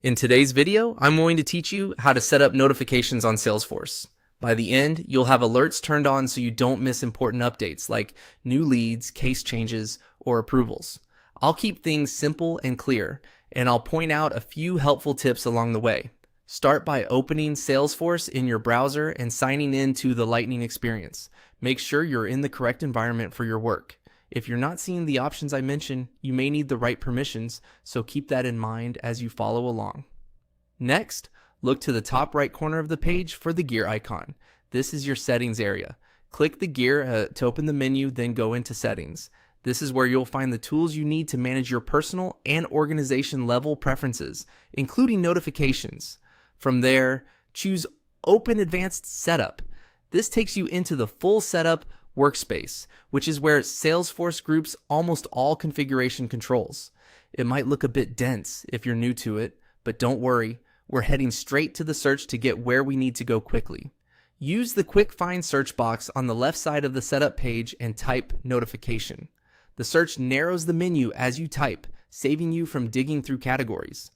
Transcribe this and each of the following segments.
In today's video, I'm going to teach you how to set up notifications on Salesforce. By the end, you'll have alerts turned on so you don't miss important updates like new leads, case changes, or approvals. I'll keep things simple and clear, and I'll point out a few helpful tips along the way. Start by opening Salesforce in your browser and signing in to the Lightning experience. Make sure you're in the correct environment for your work. If you're not seeing the options I mentioned, you may need the right permissions, so keep that in mind as you follow along. Next, look to the top right corner of the page for the gear icon. This is your settings area. Click the gear to open the menu, then go into settings. This is where you'll find the tools you need to manage your personal and organization level preferences, including notifications. From there, choose Open Advanced Setup. This takes you into the full setup workspace, which is where Salesforce groups almost all configuration controls. It might look a bit dense if you're new to it, but don't worry, we're heading straight to the search to get where we need to go quickly. Use the quick find search box on the left side of the setup page and type notification. The search narrows the menu as you type, saving you from digging through categories.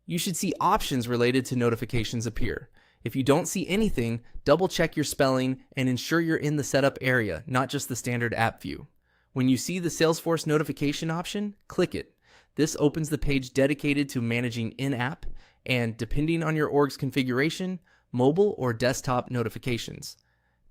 You should see options related to notifications appear. If you don't see anything, double check your spelling and ensure you're in the setup area, not just the standard app view. When you see the Salesforce notification option, click it. This opens the page dedicated to managing in-app and, depending on your org's configuration, mobile or desktop notifications.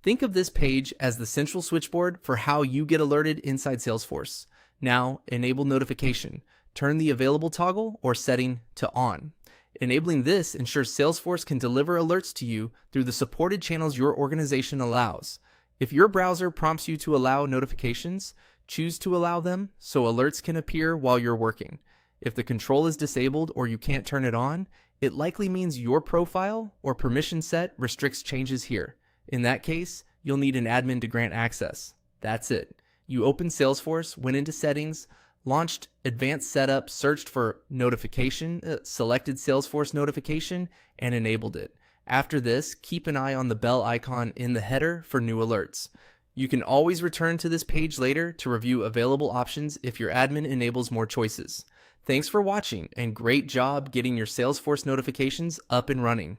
Think of this page as the central switchboard for how you get alerted inside Salesforce. Now, enable notification. Turn the available toggle or setting to on. Enabling this ensures Salesforce can deliver alerts to you through the supported channels your organization allows. If your browser prompts you to allow notifications, choose to allow them so alerts can appear while you're working. If the control is disabled or you can't turn it on, it likely means your profile or permission set restricts changes here. In that case, you'll need an admin to grant access. That's it. You open Salesforce, went into settings, launched advanced setup, searched for notification, selected Salesforce notification, and enabled it. After this, keep an eye on the bell icon in the header for new alerts. You can always return to this page later to review available options if your admin enables more choices. Thanks for watching, and great job getting your Salesforce notifications up and running.